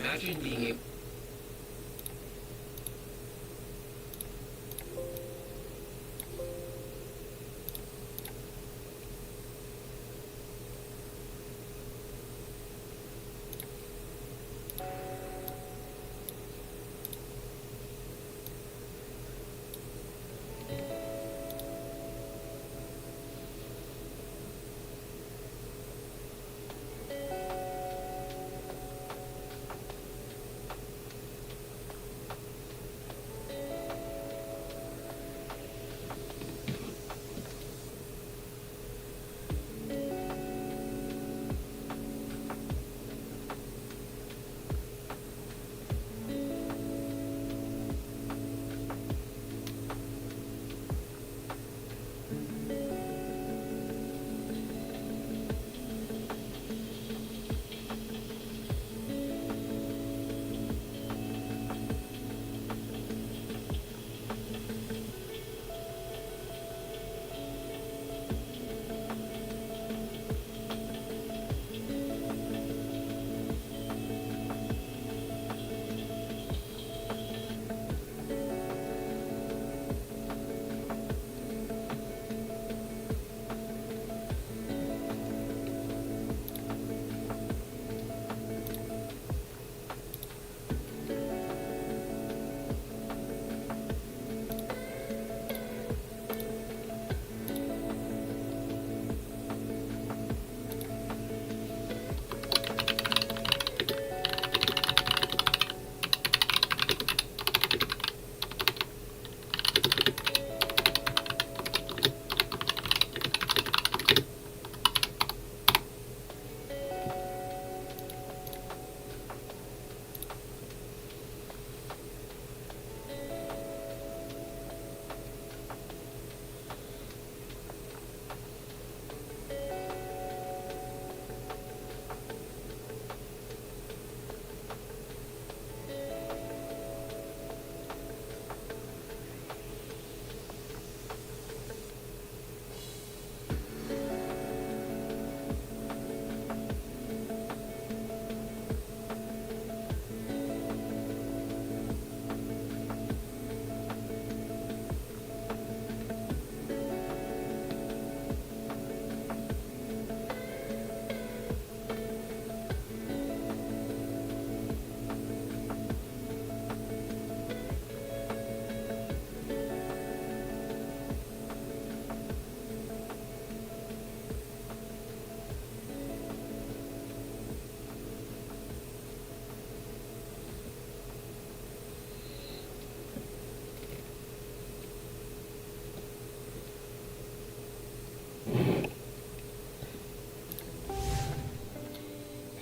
imagine being able...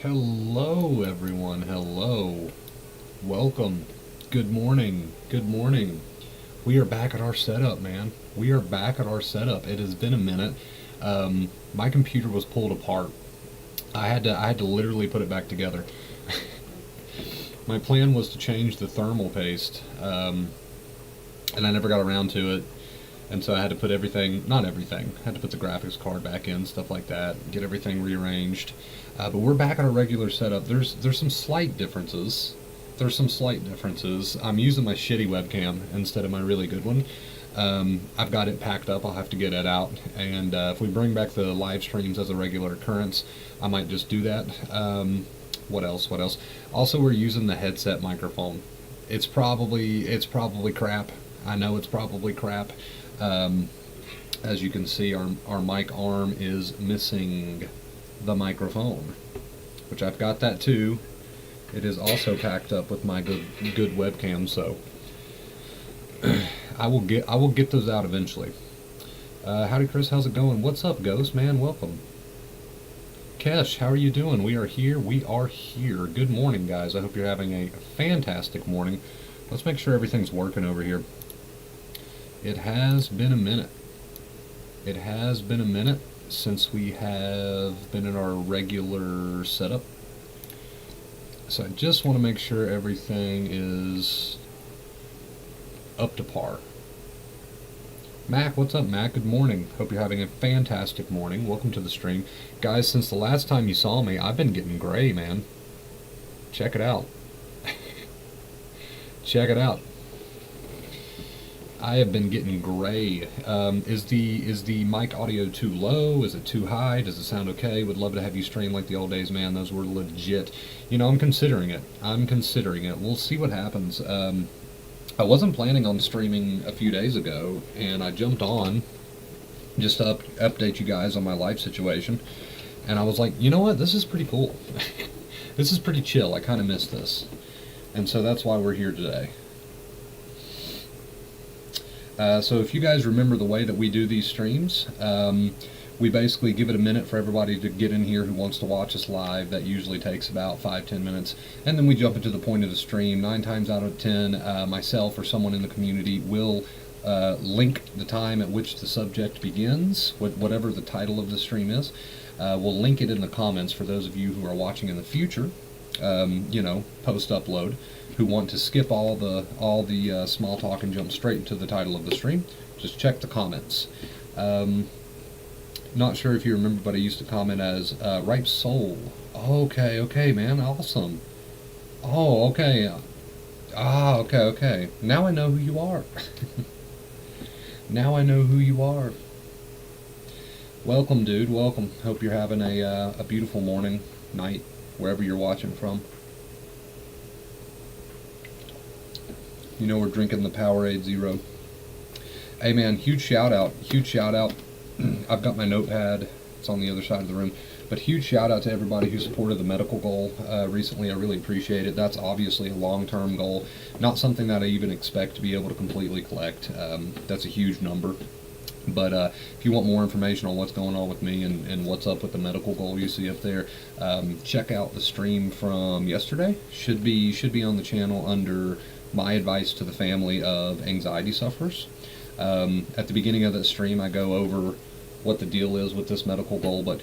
Hello everyone, hello. Welcome. Good morning. Good morning. We are back at our setup, man. We are back at our setup. It has been a minute. My computer was pulled apart. I had to literally put it back together. My plan was to change the thermal paste, and I never got around to it. And so I had to put everything, not everything, I had to put the graphics card back in, stuff like that, get everything rearranged. But we're back on a regular setup. There's some slight differences. I'm using my shitty webcam instead of my really good one. I've got it packed up. I'll have to get it out. And if we bring back the live streams as a regular occurrence, I might just do that. What else? Also, we're using the headset microphone. It's probably crap. I know it's probably crap. As you can see, our mic arm is missing the microphone, which I've got that too. It is also packed up with my good webcam, so I will get those out eventually. Howdy Chris, how's it going? What's up, Ghost man? Welcome. Kesh, how are you doing? We are here. Good morning, guys. I hope you're having a fantastic morning. Let's make sure everything's working over here. It has been a minute. Since we have been in our regular setup. So I just want to make sure everything is up to par. Mac, what's up, Mac? Good morning. Hope you're having a fantastic morning. Welcome to the stream. Guys, since the last time you saw me, I've been getting gray, man. Check it out. Check it out. I have been getting gray. Is the mic audio too low? Is it too high? Does it sound okay? Would love to have you stream like the old days, man. Those were legit. I'm considering it. We'll see what happens. I wasn't planning on streaming a few days ago, and I jumped on just to update you guys on my life situation. And I was like, you know what? This is pretty cool. This is pretty chill. I kind of miss this. And so that's why we're here today. So if you guys remember the way that we do these streams, we basically give it a minute for everybody to get in here who wants to watch us live. That usually takes about 5-10 minutes. And then we jump into the point of the stream. 9 times out of 10, myself or someone in the community will link the time at which the subject begins, whatever the title of the stream is. We'll link it in the comments for those of you who are watching in the future, post-upload, who want to skip all the small talk and jump straight into the title of the stream. Just check the comments. Not sure if you remember, but I used to comment as Ripe Soul. Okay, man, awesome. Oh, okay. Okay. Now I know who you are. Now I know who you are. Welcome, dude. Welcome. Hope you're having a beautiful morning, night, wherever you're watching from. We're drinking the Powerade Zero. Hey, man, huge shout out. I've got my notepad. It's on the other side of the room. But huge shout out to everybody who supported the medical goal recently. I really appreciate it. That's obviously a long-term goal, not something that I even expect to be able to completely collect. That's a huge number. But if you want more information on what's going on with me and what's up with the medical goal you see up there, check out the stream from yesterday. Should be on the channel under my advice to the family of anxiety sufferers. At the beginning of that stream, I go over what the deal is with this medical goal, but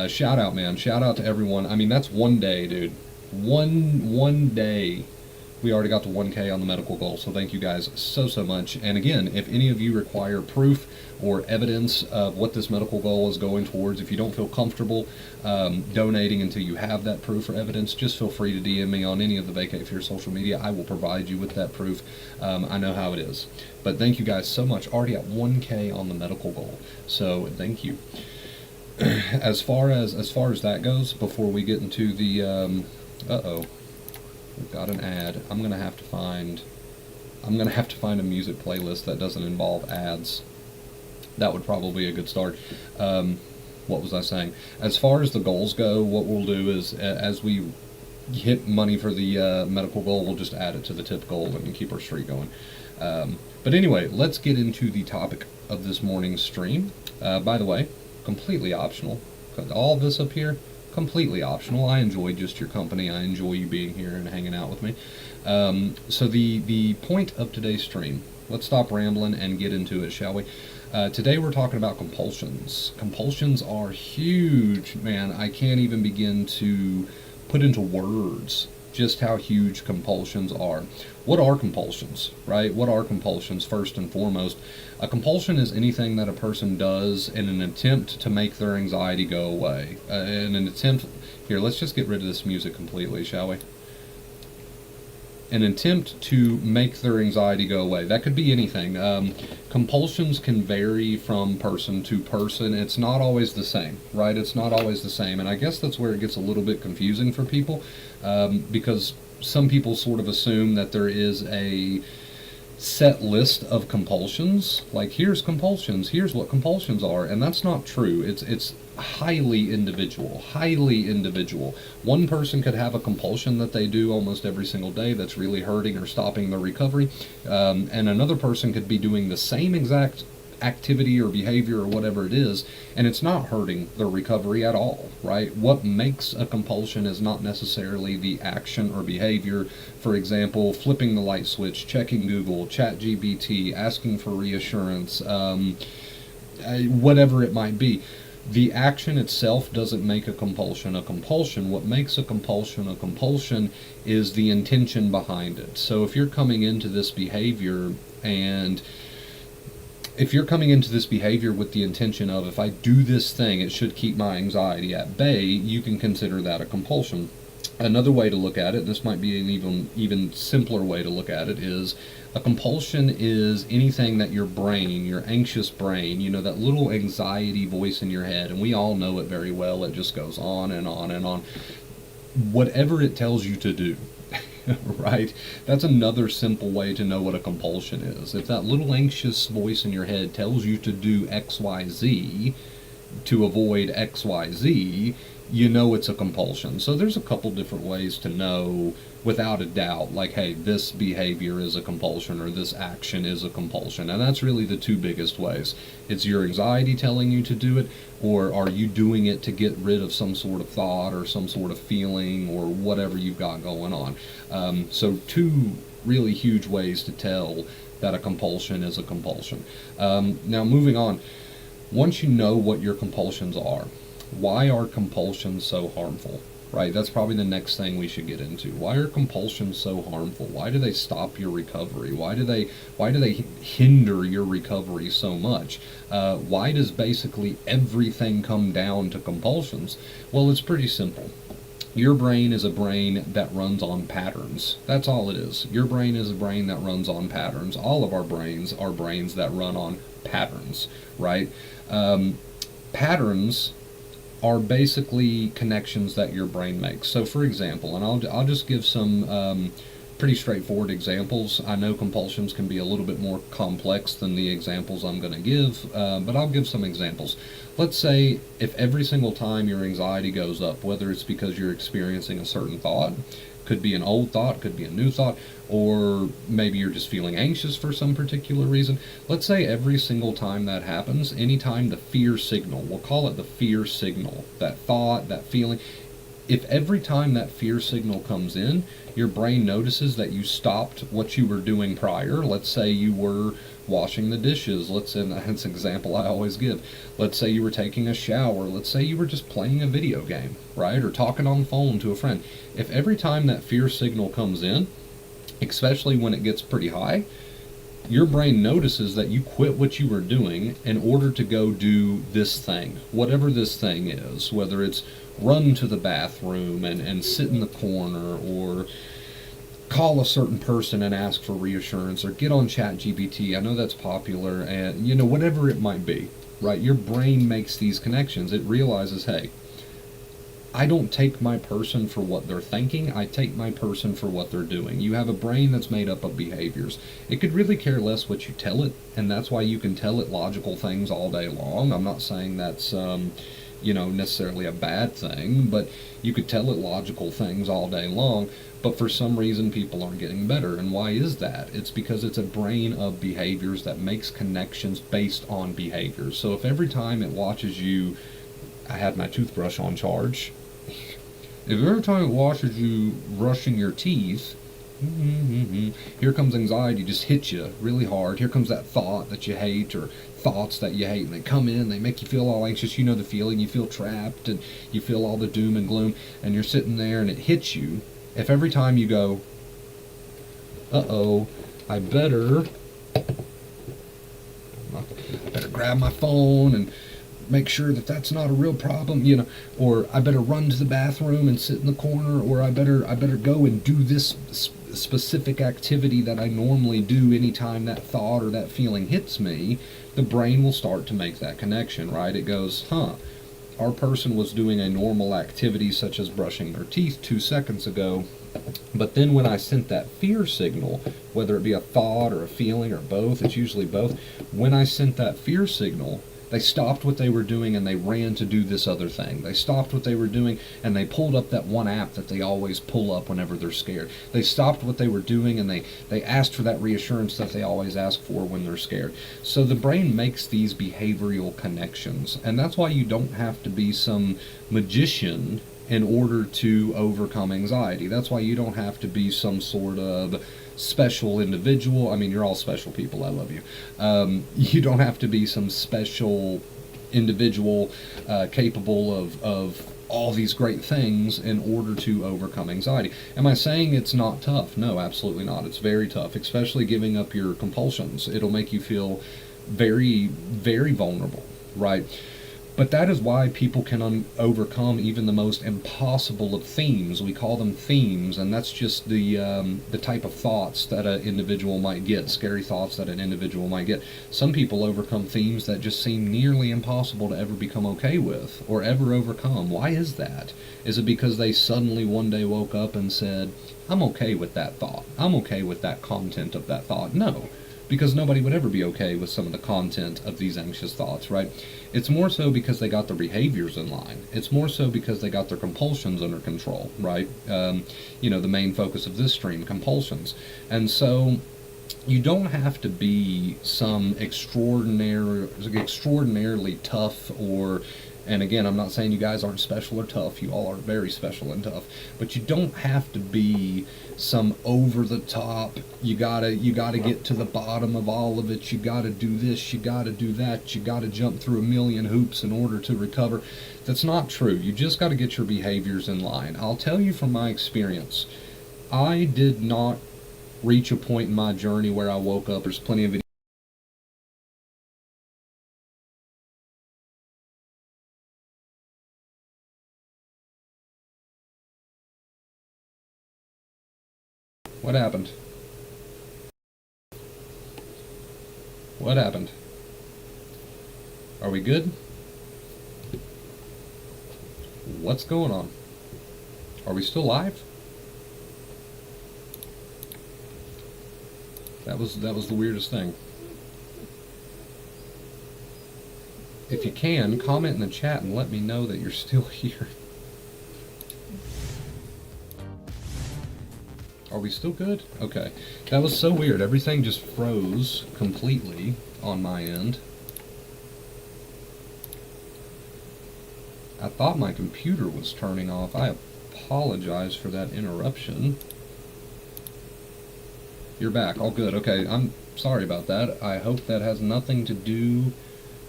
shout out, man. Shout out to everyone. I mean, that's one day, dude. One day. We already got to 1K on the medical goal, so thank you guys so much. And again, if any of you require proof or evidence of what this medical goal is going towards, if you don't feel comfortable donating until you have that proof or evidence, just feel free to DM me on any of the Vacate Fear social media. I will provide you with that proof. I know how it is. But thank you guys so much. Already at 1K on the medical goal, so thank you. As far as that goes, before we get into the we've got an ad. I'm gonna have to find a music playlist that doesn't involve ads. That would probably be a good start. What was I saying? As far as the goals go, what we'll do is as we hit money for the medical goal, we'll just add it to the tip goal and keep our streak going. But anyway, let's get into the topic of this morning's stream. By the way, completely optional. All this up here, completely optional. I enjoy just your company. I enjoy you being here and hanging out with me. So the point of today's stream, let's stop rambling and get into it, shall we? Today we're talking about compulsions. Compulsions are huge, man. I can't even begin to put into words just how huge compulsions are. What are compulsions, right? What are compulsions, first and foremost? A compulsion is anything that a person does in an attempt to make their anxiety go away. Here, let's just get rid of this music completely, shall we? An attempt to make their anxiety go away. That could be anything. Compulsions can vary from person to person. It's not always the same, right? It's not always the same. And I guess that's where it gets a little bit confusing for people, because some people sort of assume that there is a set list of compulsions, like here's compulsions, here's what compulsions are, and that's not true. It's highly individual. One person could have a compulsion that they do almost every single day that's really hurting or stopping their recovery, and another person could be doing the same exact activity or behavior or whatever it is, and it's not hurting their recovery at all, right? What makes a compulsion is not necessarily the action or behavior. For example, flipping the light switch, checking Google, ChatGPT, asking for reassurance, whatever it might be. The action itself doesn't make a compulsion a compulsion. What makes a compulsion is the intention behind it. So if you're coming into this behavior with the intention of, if I do this thing, it should keep my anxiety at bay, you can consider that a compulsion. Another way to look at it, and this might be an even simpler way to look at it, is a compulsion is anything that your brain, your anxious brain, that little anxiety voice in your head, and we all know it very well, it just goes on and on and on. Whatever it tells you to do, right? That's another simple way to know what a compulsion is. If that little anxious voice in your head tells you to do XYZ, to avoid XYZ, it's a compulsion. So there's a couple different ways to know without a doubt, like, hey, this behavior is a compulsion or this action is a compulsion. And that's really the two biggest ways. It's your anxiety telling you to do it, or are you doing it to get rid of some sort of thought or some sort of feeling or whatever you've got going on. So two really huge ways to tell that a compulsion is a compulsion. Now moving on, once you know what your compulsions are, why are compulsions so harmful? Right, that's probably the next thing we should get into. Why are compulsions so harmful? Why do they stop your recovery? Why do they hinder your recovery so much? Why does basically everything come down to compulsions? Well, it's pretty simple. Your brain is a brain that runs on patterns. That's all it is. Your brain is a brain that runs on patterns. All of our brains are brains that run on patterns, right? Patterns are basically connections that your brain makes. So for example, and I'll just give some pretty straightforward examples. I know compulsions can be a little bit more complex than the examples I'm going to give, but I'll give some examples. Let's say if every single time your anxiety goes up, whether it's because you're experiencing a certain thought, could be an old thought, could be a new thought, or maybe you're just feeling anxious for some particular reason. Let's say every single time that happens, anytime the fear signal, we'll call it the fear signal, that thought, that feeling, if every time that fear signal comes in, your brain notices that you stopped what you were doing prior. Let's say you were washing the dishes. That's an example I always give. Let's say you were taking a shower. Let's say you were just playing a video game, right? Or talking on the phone to a friend. If every time that fear signal comes in, especially when it gets pretty high, your brain notices that you quit what you were doing in order to go do this thing, whatever this thing is, whether it's run to the bathroom and sit in the corner, or call a certain person and ask for reassurance, or get on ChatGPT. I know that's popular, and whatever it might be, right? Your brain makes these connections. It realizes, hey, I don't take my person for what they're thinking, I take my person for what they're doing. You have a brain that's made up of behaviors. It could really care less what you tell it, and that's why you can tell it logical things all day long. I'm not saying that's necessarily a bad thing, but you could tell it logical things all day long, but for some reason people aren't getting better. And why is that? It's because it's a brain of behaviors that makes connections based on behaviors. So if every time it watches you, I had my toothbrush on charge, if every time it watches you brushing your teeth, here comes anxiety, just hits you really hard. Here comes that thought that you hate, or thoughts that you hate, and they come in, they make you feel all anxious. You know the feeling, you feel trapped, and you feel all the doom and gloom, and you're sitting there and it hits you. If every time you go, uh-oh, I better grab my phone and make sure that that's not a real problem, or I better run to the bathroom and sit in the corner, or I better go and do this specific activity that I normally do anytime that thought or that feeling hits me, the brain will start to make that connection, right? It goes, our person was doing a normal activity such as brushing their teeth 2 seconds ago, but then when I sent that fear signal, whether it be a thought or a feeling or both, it's usually both, when I sent that fear signal, they stopped what they were doing and they ran to do this other thing. They stopped what they were doing and they pulled up that one app that they always pull up whenever they're scared. They stopped what they were doing and they asked for that reassurance that they always ask for when they're scared. So the brain makes these behavioral connections, and that's why you don't have to be some magician in order to overcome anxiety. That's why you don't have to be some sort of special individual. I mean, you're all special people. I love you. You don't have to be some special individual capable of all these great things in order to overcome anxiety. Am I saying it's not tough? No, absolutely not. It's very tough, especially giving up your compulsions. It'll make you feel very, very vulnerable, right? But that is why people can overcome even the most impossible of themes. We call them themes, and that's just the type of thoughts that an individual might get, scary thoughts that an individual might get. Some people overcome themes that just seem nearly impossible to ever become okay with or ever overcome. Why is that? Is it because they suddenly one day woke up and said, I'm okay with that thought. I'm okay with that content of that thought? No, because nobody would ever be okay with some of the content of these anxious thoughts, right? It's more so because they got their behaviors in line. It's more so because they got their compulsions under control, right? The main focus of this stream, compulsions. And so you don't have to be some extraordinarily tough or, and again, I'm not saying you guys aren't special or tough. You all are very special and tough, but you don't have to be some over the top. You gotta get to the bottom of all of it. You gotta do this. You gotta do that. You gotta jump through a million hoops in order to recover. That's not true. You just gotta get your behaviors in line. I'll tell you from my experience, I did not reach a point in my journey where I woke up. There's plenty of videos. What happened? What happened? Are we good? What's going on? Are we still live? That was the weirdest thing. If you can, comment in the chat and let me know that you're still here. Are we still good? Okay. That was so weird. Everything just froze completely on my end. I thought my computer was turning off. I apologize for that interruption. You're back. All good. Okay, I'm sorry about that. I hope that has nothing to do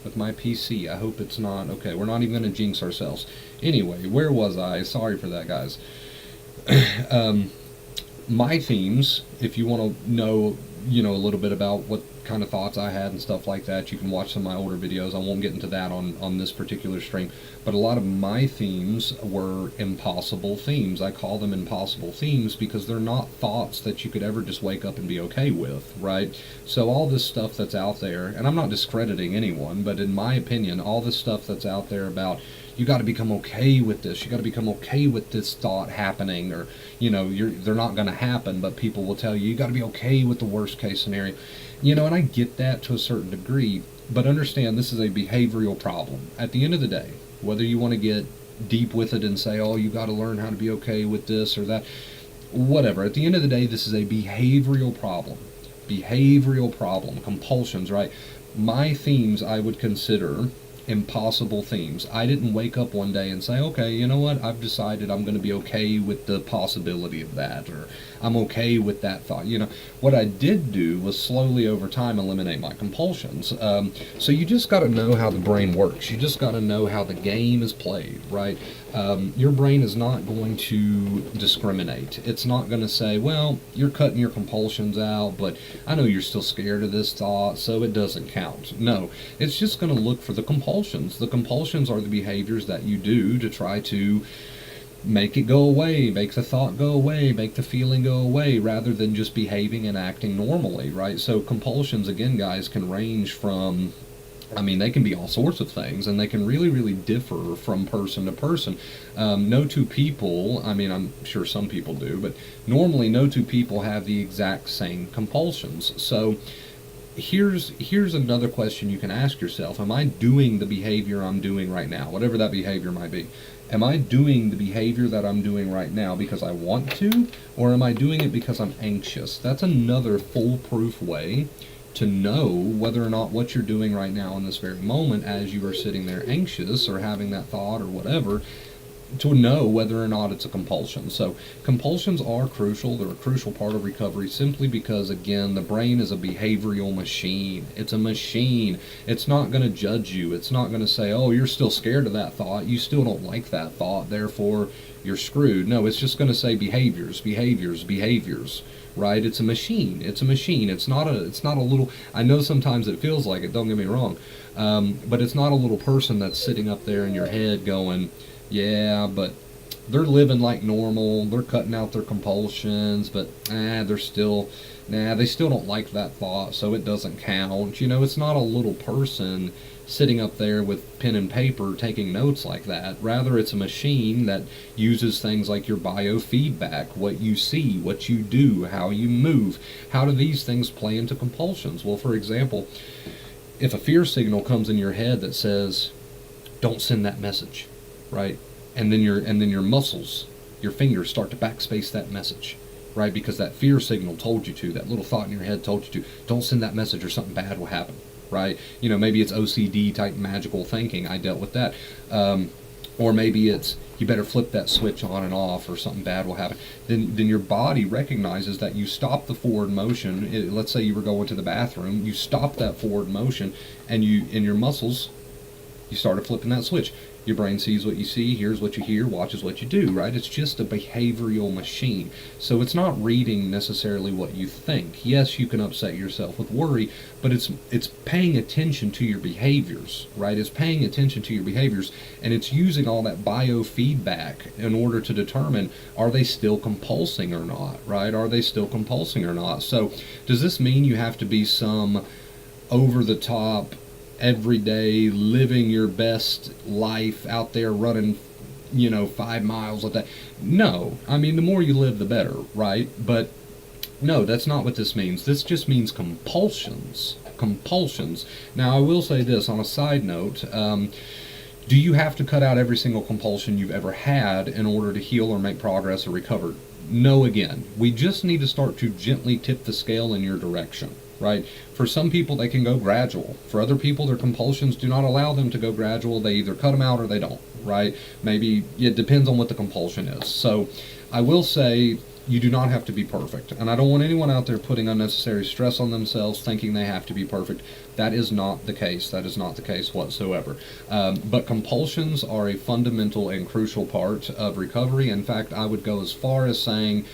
with my PC. I hope it's not. Okay, we're not even going to jinx ourselves. Anyway, where was I? Sorry for that, guys. My themes, if you want to know, a little bit about what kind of thoughts I had and stuff like that, you can watch some of my older videos. I won't get into that on this particular stream, but a lot of my themes were impossible themes. I call them impossible themes because they're not thoughts that you could ever just wake up and be okay with, right? So all this stuff that's out there, and I'm not discrediting anyone, but in my opinion, all this stuff that's out there about you got to become okay with this. You got to become okay with this thought happening, or they're not going to happen, but people will tell you got to be okay with the worst case scenario. And I get that to a certain degree, but understand this is a behavioral problem. At the end of the day, whether you want to get deep with it and say, oh, you got to learn how to be okay with this or that, whatever. At the end of the day, this is a behavioral problem. Behavioral problem, compulsions, right? My themes I would consider impossible themes. I didn't wake up one day and say, okay, you know what, I've decided I'm going to be okay with the possibility of that, or I'm okay with that thought. What I did do was slowly over time eliminate my compulsions. So you just got to know how the brain works. You just got to know how the game is played, right? Your brain is not going to discriminate. It's not going to say, well, you're cutting your compulsions out, but I know you're still scared of this thought, so it doesn't count. No, it's just going to look for the compulsions. The compulsions are the behaviors that you do to try to make it go away, make the thought go away, make the feeling go away, rather than just behaving and acting normally, right? So compulsions, again, guys, can range from, they can be all sorts of things, and they can really, really differ from person to person. No two people, I'm sure some people do, but normally no two people have the exact same compulsions. So here's another question you can ask yourself. Am I doing the behavior I'm doing right now, whatever that behavior might be? Am I doing the behavior that I'm doing right now because I want to, or am I doing it because I'm anxious? That's another foolproof way to know whether or not what you're doing right now in this very moment as you are sitting there anxious or having that thought or whatever, to know whether or not it's a compulsion. So compulsions are crucial. They're a crucial part of recovery simply because, again, the brain is a behavioral machine. It's a machine. It's not going to judge you. It's not going to say, oh, you're still scared of that thought. You still don't like that thought, therefore you're screwed. No, it's just going to say behaviors, behaviors, behaviors, right? It's a machine. It's a machine. It's not a little. I know sometimes it feels like it. Don't get me wrong, but it's not a little person that's sitting up there in your head going, yeah, but they're living like normal. They're cutting out their compulsions, but they're still, they still don't like that thought, so it doesn't count. You know, it's not a little person sitting up there with pen and paper taking notes like that. Rather, it's a machine that uses things like your biofeedback, what you see, what you do, how you move. How do these things play into compulsions? Well, for example, if a fear signal comes in your head that says, don't send that message, right? And then your muscles, your fingers start to backspace that message, right? Because that fear signal told you to, that little thought in your head told you to, don't send that message or something bad will happen, right? You know, maybe it's OCD type magical thinking. I dealt with that. Or maybe it's, you better flip that switch on and off or something bad will happen. Then your body recognizes that you stop the forward motion. Let's say you were going to the bathroom, you stop that forward motion, and in your muscles, you started flipping that switch. Your brain sees what you see, hears what you hear, watches what you do, right? It's just a behavioral machine. So it's not reading necessarily what you think. Yes, you can upset yourself with worry, but it's paying attention to your behaviors, right? It's paying attention to your behaviors, and it's using all that biofeedback in order to determine, are they still compulsing or not, right? Are they still compulsing or not? So does this mean you have to be some over-the-top, every day living your best life out there running 5 miles a day? No, I mean, the more you live the better, right? But no, that's not what this means. This just means compulsions. Now I will say this on a side note, do you have to cut out every single compulsion you've ever had in order to heal or make progress or recover? No, again, we just need to start to gently tip the scale in your direction, right? For some people, they can go gradual. For other people, their compulsions do not allow them to go gradual. They either cut them out or they don't, right? Maybe it depends on what the compulsion is. So I will say, you do not have to be perfect. And I don't want anyone out there putting unnecessary stress on themselves thinking they have to be perfect. That is not the case. That is not the case whatsoever. But compulsions are a fundamental and crucial part of recovery. In fact, I would go as far as saying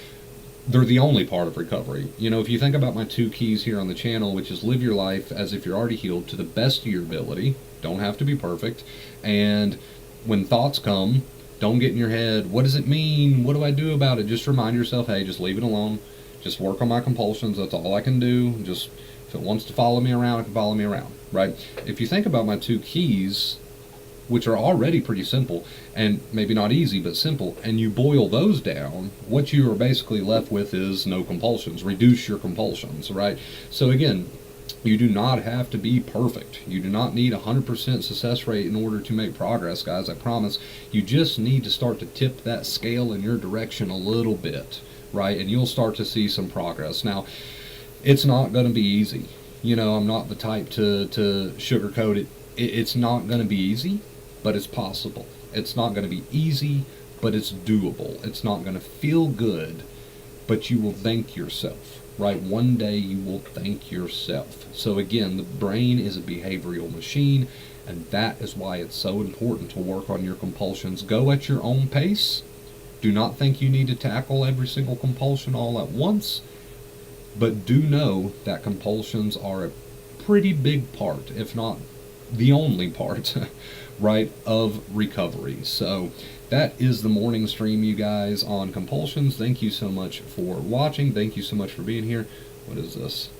they're the only part of recovery. You know, if you think about my 2 keys here on the channel, which is live your life as if you're already healed to the best of your ability, don't have to be perfect, and when thoughts come, don't get in your head, what does it mean? What do I do about it? Just remind yourself, hey, just leave it alone. Just work on my compulsions. That's all I can do. Just, if it wants to follow me around, it can follow me around, right? If you think about my 2 keys, which are already pretty simple, and maybe not easy, but simple, and you boil those down, what you are basically left with is no compulsions. Reduce your compulsions, right? So again, you do not have to be perfect. You do not need 100% success rate in order to make progress, guys, I promise. You just need to start to tip that scale in your direction a little bit, right? And you'll start to see some progress. Now, it's not going to be easy. You know, I'm not the type to sugarcoat it. It's not going to be easy, but it's possible. It's not going to be easy, but it's doable. It's not going to feel good, but you will thank yourself, right? One day you will thank yourself. So again, the brain is a behavioral machine, and that is why it's so important to work on your compulsions. Go at your own pace. Do not think you need to tackle every single compulsion all at once, but do know that compulsions are a pretty big part, if not the only part, right, of recovery. So that is the morning stream, you guys, on compulsions. Thank you so much for watching. Thank you so much for being here. What is this?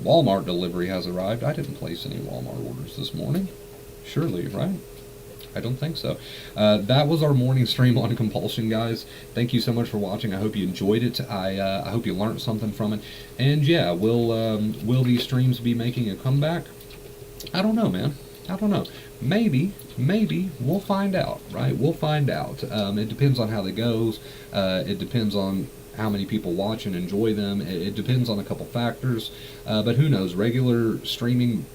Walmart delivery has arrived. I didn't place any Walmart orders this morning. Surely, right? I don't think so. That was our morning stream on compulsion, guys. Thank you so much for watching. I hope you enjoyed it. I hope you learned something from it. And yeah, will these streams be making a comeback? I don't know, man. I don't know. Maybe we'll find out, right? We'll find out. It depends on how they goes. It depends on how many people watch and enjoy them. It depends on a couple factors. But who knows? Regular streaming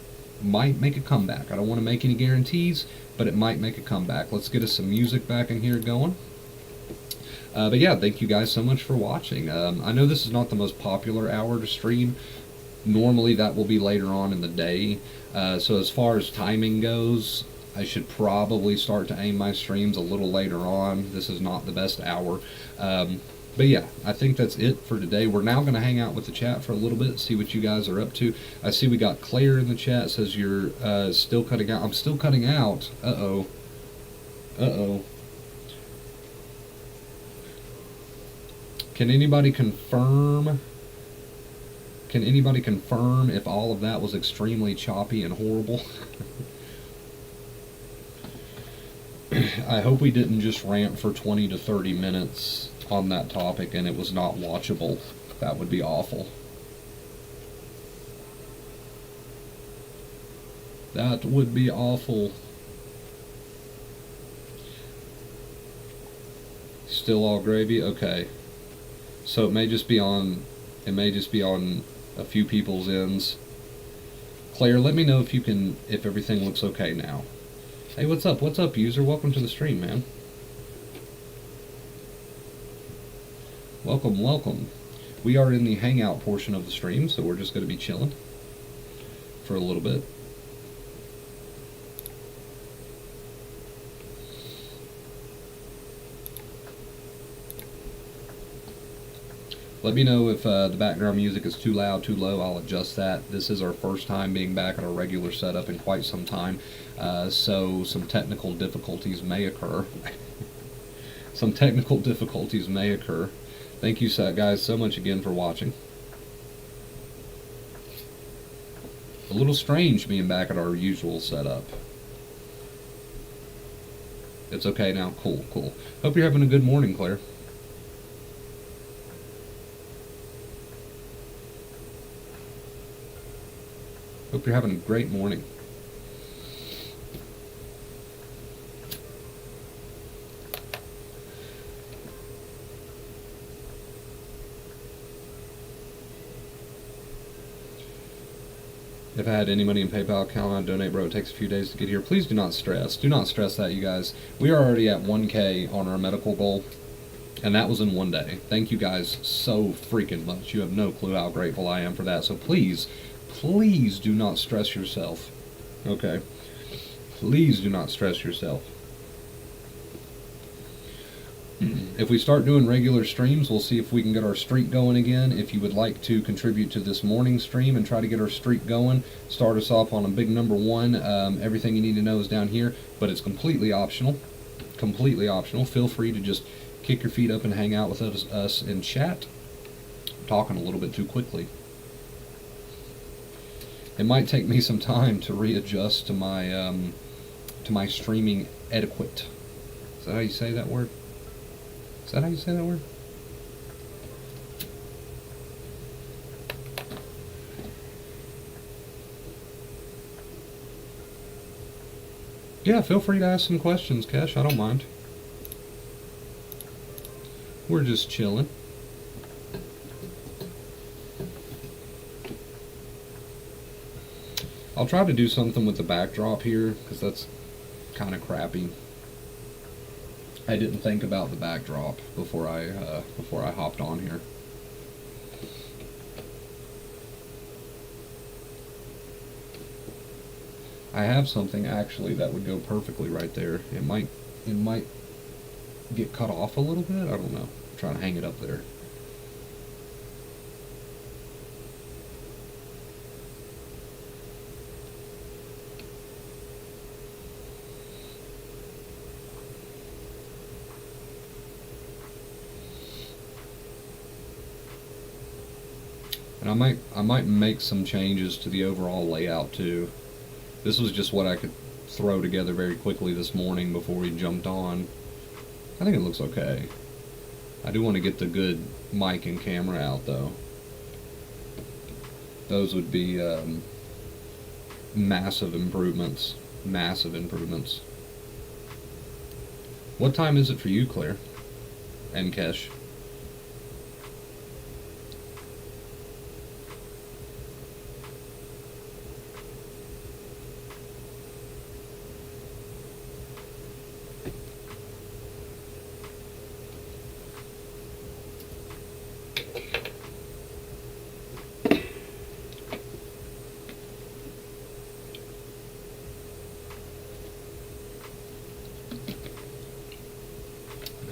might make a comeback. I don't want to make any guarantees, but it might make a comeback. Let's get us some music back in here going. But yeah, thank you guys so much for watching. I know this is not the most popular hour to stream. Normally that will be later on in the day. So as far as timing goes, I should probably start to aim my streams a little later on. This is not the best hour. But yeah, I think that's it for today. We're now going to hang out with the chat for a little bit, see what you guys are up to. I see we got Claire in the chat, says you're still cutting out. I'm still cutting out. Uh-oh. Uh-oh. Can anybody confirm? Can anybody confirm if all of that was extremely choppy and horrible? I hope we didn't just rant for 20 to 30 minutes on that topic and it was not watchable. That would be awful. That would be awful. Still all gravy? Okay. So it may just be on a few people's ends. Claire, let me know if everything looks okay now. Hey, what's up? What's up, user? Welcome to the stream, man. Welcome, welcome. We are in the hangout portion of the stream, so we're just going to be chilling for a little bit. Let me know if the background music is too loud, too low. I'll adjust that. This is our first time being back at our regular setup in quite some time, so some technical difficulties may occur. Some technical difficulties may occur. Thank you, guys, so much again for watching. A little strange being back at our usual setup. It's okay now? Cool, cool. Hope you're having a good morning, Claire. Hope you're having a great morning. If I had any money in PayPal account, I'd donate, bro. It takes a few days to get here. Please do not stress. Do not stress that, you guys. We are already at 1K on our medical goal, and that was in one day. Thank you guys so freaking much. You have no clue how grateful I am for that. So please, please do not stress yourself. Okay? Please do not stress yourself. If we start doing regular streams, we'll see if we can get our streak going again. If you would like to contribute to this morning stream and try to get our streak going, start us off on a big number 1. Everything you need to know is down here, but it's completely optional. Completely optional. Feel free to just kick your feet up and hang out with us in chat. I'm talking a little bit too quickly. It might take me some time to readjust to my streaming etiquette. Is that how you say that word? Is that how you say that word? Yeah, feel free to ask some questions, Kesh. I don't mind. We're just chilling. I'll try to do something with the backdrop here, because that's kind of crappy. I didn't think about the backdrop before I hopped on here. I have something actually that would go perfectly right there. It might get cut off a little bit. I don't know. I'm trying to hang it up there. And I might make some changes to the overall layout too. This was just what I could throw together very quickly this morning before we jumped on. I think it looks okay. I do want to get the good mic and camera out though. Those would be massive improvements. Massive improvements. What time is it for you, Claire? And Kesh?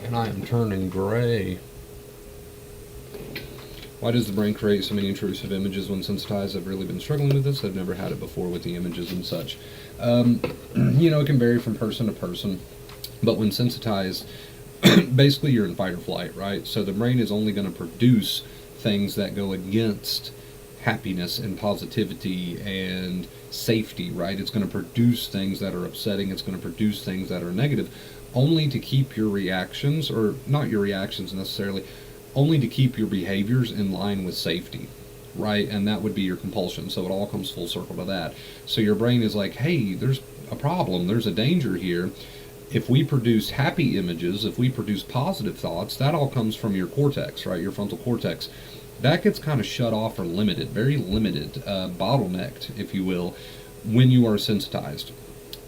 And I am turning gray. Why does the brain create so many intrusive images when sensitized? I've really been struggling with this. I've never had it before with the images and such. It can vary from person to person. But when sensitized, basically you're in fight or flight, right? So the brain is only going to produce things that go against happiness and positivity and safety, right? It's going to produce things that are upsetting. It's going to produce things that are negative, only to keep your reactions, or not your reactions necessarily, only to keep your behaviors in line with safety, right? And that would be your compulsion. So it all comes full circle to that. So your brain is like, hey, there's a problem, there's a danger here. If we produce happy images, if we produce positive thoughts, that all comes from your cortex, right? Your frontal cortex. That gets kind of shut off or limited, very limited, bottlenecked, if you will, when you are sensitized.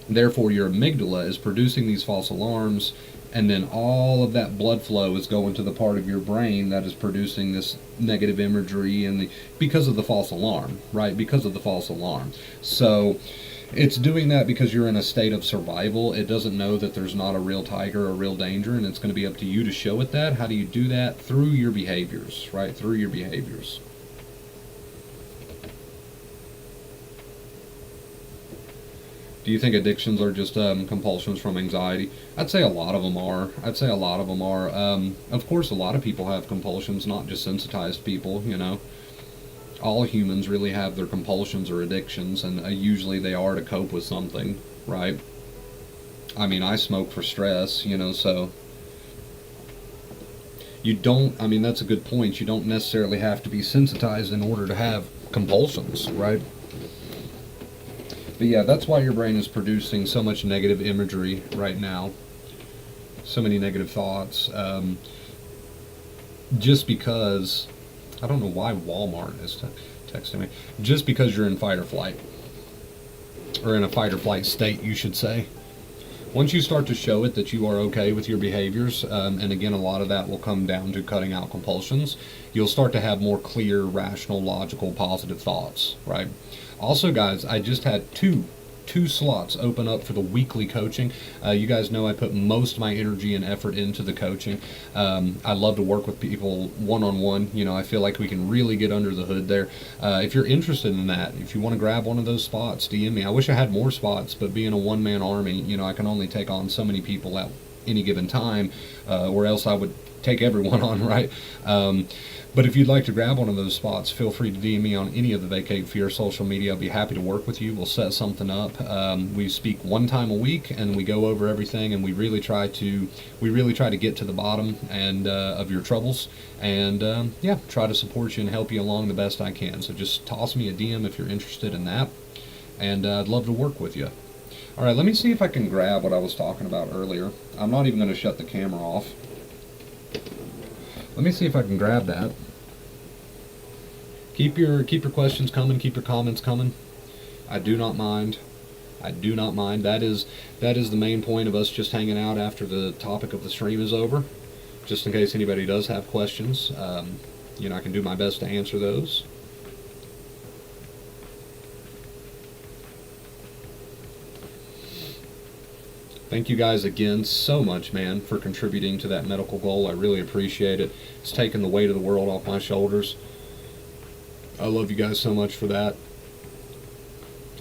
Therefore, your amygdala is producing these false alarms, and then all of that blood flow is going to the part of your brain that is producing this negative imagery, and because of the false alarm, right? Because of the false alarm. So it's doing that because you're in a state of survival. It doesn't know that there's not a real tiger or a real danger, and it's going to be up to you to show it that. How do you do that? Through your behaviors, right? Through your behaviors. Do you think addictions are just compulsions from anxiety? I'd say a lot of them are. Of course, a lot of people have compulsions, not just sensitized people, All humans really have their compulsions or addictions, and usually they are to cope with something, right? I mean, I smoke for stress, so that's a good point. You don't necessarily have to be sensitized in order to have compulsions, right? But yeah, that's why your brain is producing so much negative imagery right now, so many negative thoughts, just because, I don't know why Walmart is texting me, just because you're in fight or flight, or in a fight or flight state, you should say. Once you start to show it that you are okay with your behaviors, and again, a lot of that will come down to cutting out compulsions, you'll start to have more clear, rational, logical, positive thoughts, right? Also, guys, I just had two slots open up for the weekly coaching. You guys know I put most of my energy and effort into the coaching. I love to work with people one-on-one. I feel like we can really get under the hood there. If you're interested in that, if you want to grab one of those spots, DM me. I wish I had more spots, but being a one-man army, I can only take on so many people at any given time, or else I would take everyone on, right? But if you'd like to grab one of those spots, feel free to DM me on any of the Vacate Fear social media. I'll be happy to work with you. We'll set something up. We speak one time a week, and we go over everything, and we really try to get to the bottom and of your troubles, and try to support you and help you along the best I can. So just toss me a DM if you're interested in that, and I'd love to work with you. All right, let me see if I can grab what I was talking about earlier. I'm not even going to shut the camera off. Let me see if I can grab that. Keep your questions coming. Keep your comments coming. I do not mind. That is the main point of us just hanging out after the topic of the stream is over. Just in case anybody does have questions, I can do my best to answer those. Thank you guys again so much, man, for contributing to that medical goal. I really appreciate it. It's taken the weight of the world off my shoulders. I love you guys so much for that.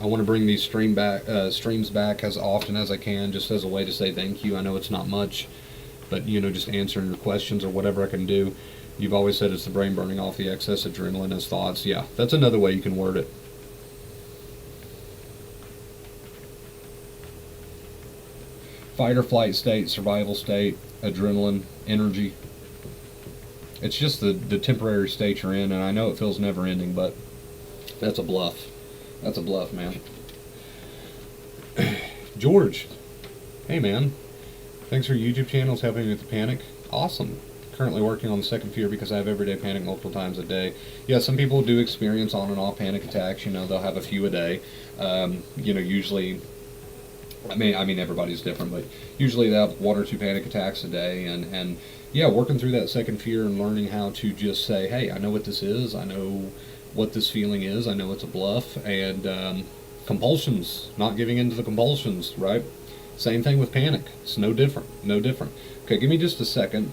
I want to bring these streams back as often as I can, just as a way to say thank you. I know it's not much, but just answering your questions or whatever I can do. You've always said it's the brain burning off the excess adrenaline as thoughts. Yeah, that's another way you can word it. Fight or flight state, survival state, adrenaline, energy. It's just the temporary state you're in, and I know it feels never ending, but that's a bluff. That's a bluff, man. George, hey man, thanks for your YouTube channel. It's helping me with the panic. Awesome. Currently working on the second fear because I have everyday panic multiple times a day. Yeah, some people do experience on and off panic attacks. They'll have a few a day. Usually, I mean, everybody's different, but usually they have 1 or 2 panic attacks a day, and yeah, working through that second fear and learning how to just say, hey, I know what this is, I know what this feeling is, I know it's a bluff, and compulsions, not giving in to the compulsions, right? Same thing with panic. It's no different. Okay, give me just a second.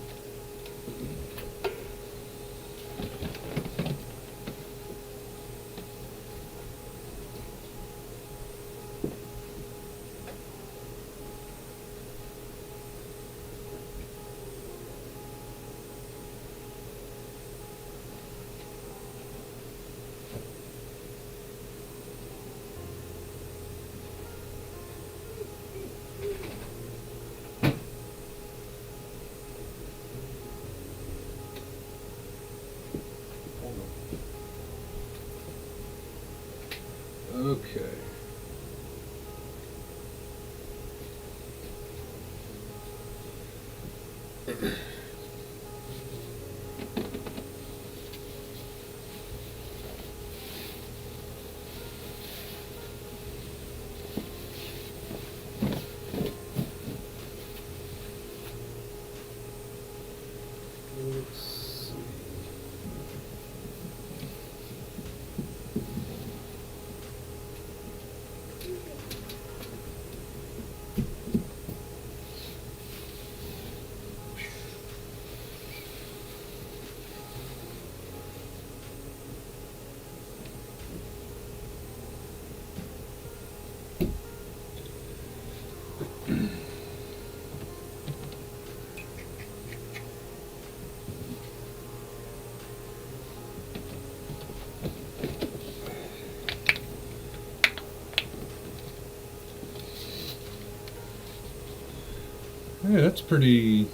Yeah, that's pretty.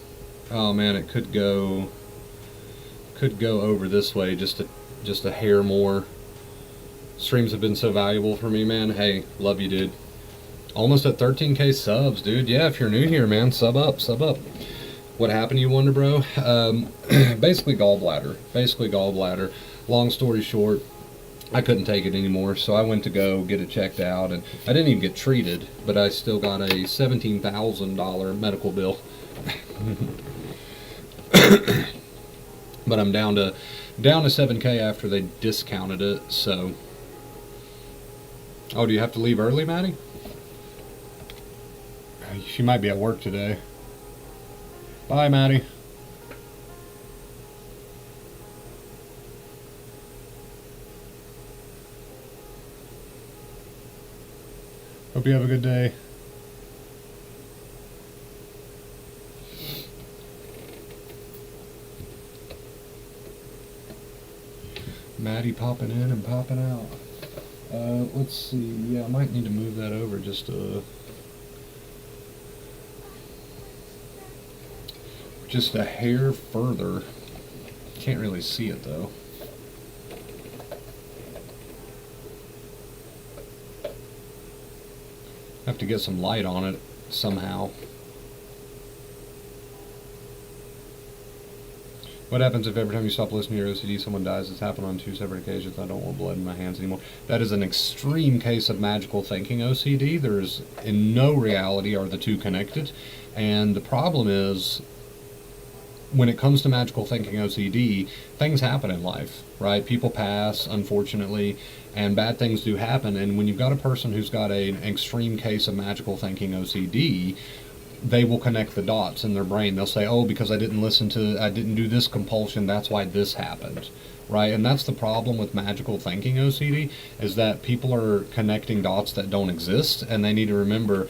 Oh man, it could go over this way just a hair more. Streams have been so valuable for me, man. Hey, love you, dude. Almost at 13K subs, dude. Yeah, if you're new here, man, sub up, sub up. What happened, you wonder, bro? Basically gallbladder. Basically gallbladder. Long story short, I couldn't take it anymore, so I went to go get it checked out, and I didn't even get treated, but I still got a $17,000 medical bill. But I'm down to 7K after they discounted it. So, oh, do you have to leave early, Maddie? She might be at work today. Bye, Maddie. Hope you have a good day. Maddie popping in and popping out. Let's see. Yeah, I might need to move that over just a hair further. Can't really see it though. Have to get some light on it somehow. What happens if every time you stop listening to your OCD someone dies? It's happened on 2 separate occasions. I don't want blood in my hands anymore. That is an extreme case of magical thinking OCD. There's, in no reality are the two connected. And the problem is, when it comes to magical thinking OCD, things happen in life, right? People pass, unfortunately, and bad things do happen. And when you've got a person who's got an extreme case of magical thinking OCD, they will connect the dots in their brain. They'll say, oh, because I didn't do this compulsion, that's why this happened, right? And that's the problem with magical thinking OCD, is that people are connecting dots that don't exist, and they need to remember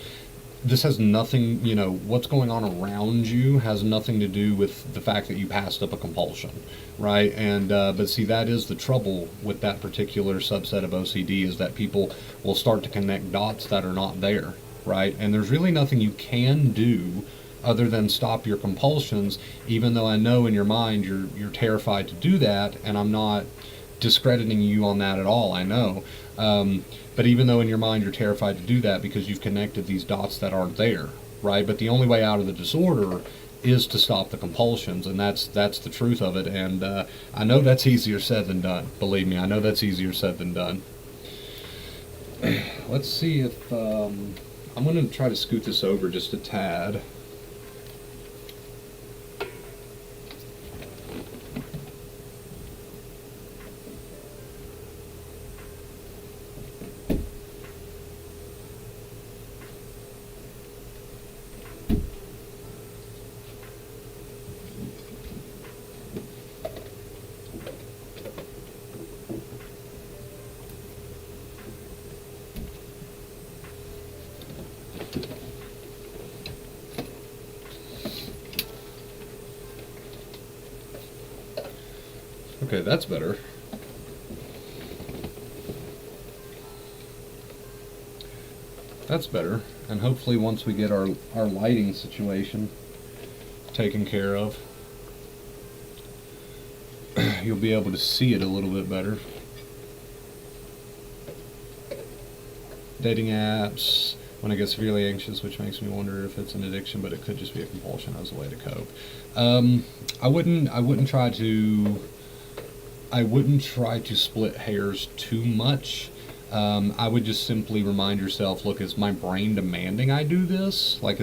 this has nothing, what's going on around you has nothing to do with the fact that you passed up a compulsion, right? And but see, that is the trouble with that particular subset of OCD, is that people will start to connect dots that are not there, right? And there's really nothing you can do other than stop your compulsions, even though I know in your mind you're terrified to do that, and I'm not discrediting you on that at all, I know. But even though in your mind you're terrified to do that because you've connected these dots that aren't there, right? But the only way out of the disorder is to stop the compulsions, and that's the truth of it. And I know that's easier said than done. Believe me, I know that's easier said than done. Let's see if I'm going to try to scoot this over just a tad. Okay, that's better. That's better. And hopefully once we get our lighting situation taken care of, you'll be able to see it a little bit better. Dating apps, when I get severely anxious, which makes me wonder if it's an addiction, but it could just be a compulsion as a way to cope. I wouldn't try to split hairs too much. I would just simply remind yourself, look, is my brain demanding I do this? Like,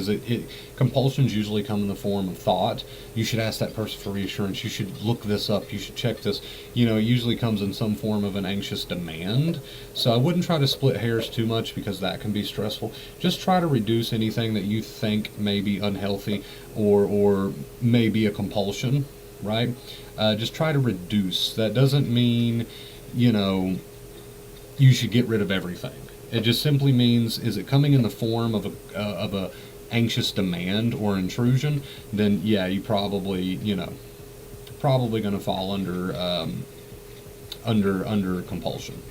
compulsions usually come in the form of thought. You should ask that person for reassurance. You should look this up. You should check this. It usually comes in some form of an anxious demand. So I wouldn't try to split hairs too much because that can be stressful. Just try to reduce anything that you think may be unhealthy or may be a compulsion, right? Just try to reduce. That doesn't mean, you should get rid of everything. It just simply means, is it coming in the form of a anxious demand or intrusion? Then yeah, you probably going to fall under compulsion.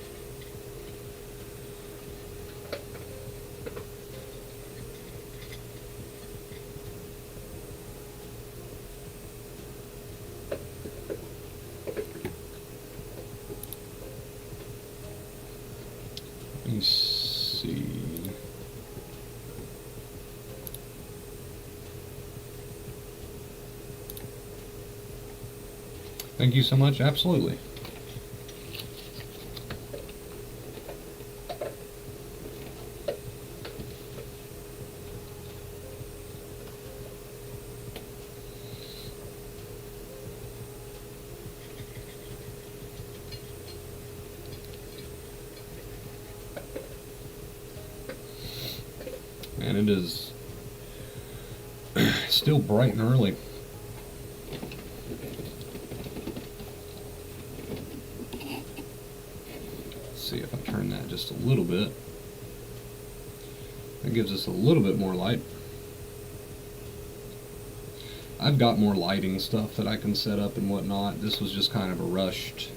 Let me see. Thank you so much. Absolutely. And it is still bright and early. Let's see if I turn that just a little bit. That gives us a little bit more light. I've got more lighting stuff that I can set up and whatnot. This was just kind of a rushed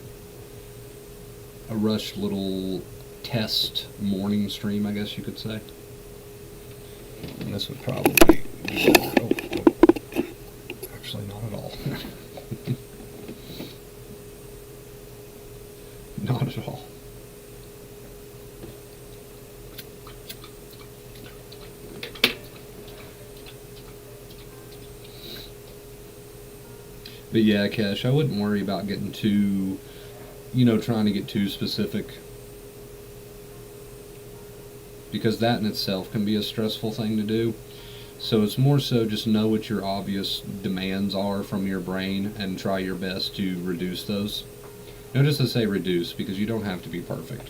little test morning stream, I guess you could say. And this would probably be better. Oh. Actually, not at all. Not at all. But yeah, Kesh, I wouldn't worry about getting too, trying to get too specific. Because that in itself can be a stressful thing to do. So it's more so just know what your obvious demands are from your brain and try your best to reduce those. Notice I say reduce because you don't have to be perfect.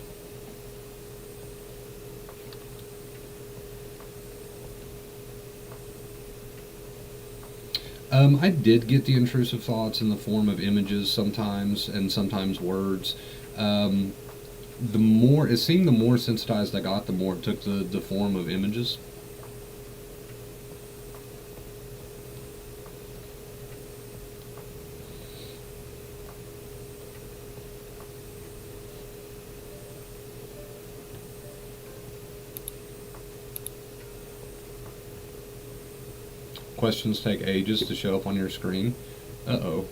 I did get the intrusive thoughts in the form of images sometimes and sometimes words. It seemed the more sensitized I got, the more it took the form of images. Questions take ages to show up on your screen. Uh-oh.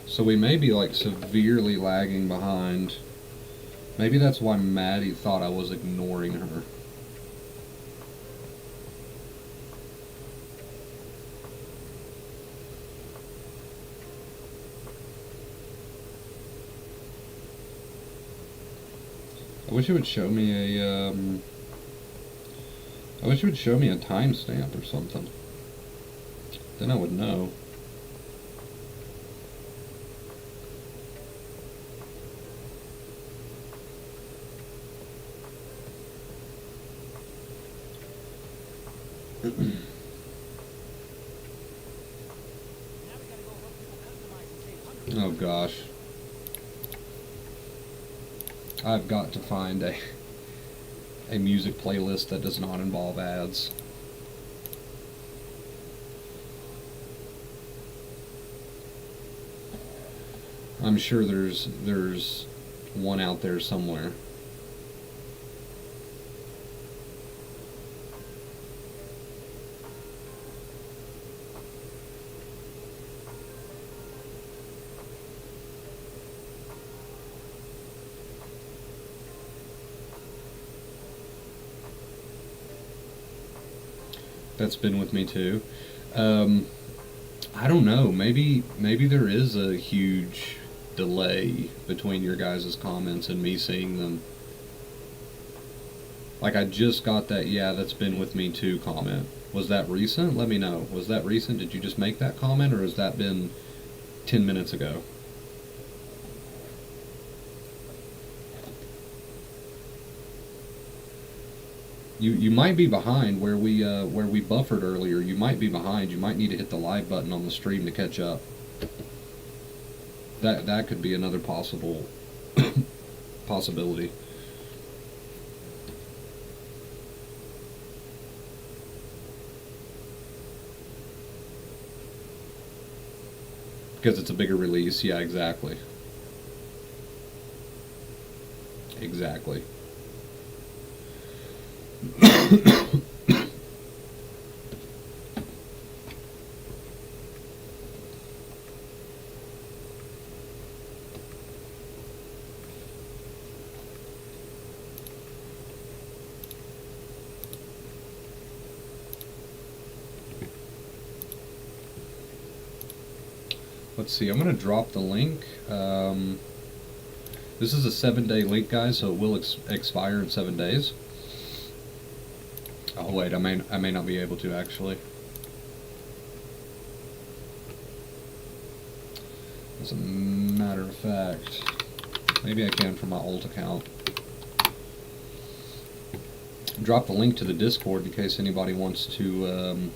So we may be like severely lagging behind. Maybe that's why Maddie thought I was ignoring her. I wish it would show me a timestamp or something. Then I would know. Oh gosh. I've got to find a music playlist that does not involve ads. I'm sure there's one out there somewhere. That's been with me too. Um, I don't know. Maybe there is a huge delay between your guys' comments and me seeing them. Like I just got that, yeah, that's been with me too comment. Was that recent? Let me know. Was that recent? Did you just make that comment or has that been 10 minutes ago? You might be behind where we buffered earlier. You might be behind. You might need to hit the live button on the stream to catch up. That could be another possibility. Because it's a bigger release. Yeah, exactly. Exactly. Let's see, I'm going to drop the link. This is a 7-day link, guys, so it will expire in 7 days. Oh wait, I may not be able to actually. As a matter of fact, maybe I can from my old account. Drop the link to the Discord in case anybody wants to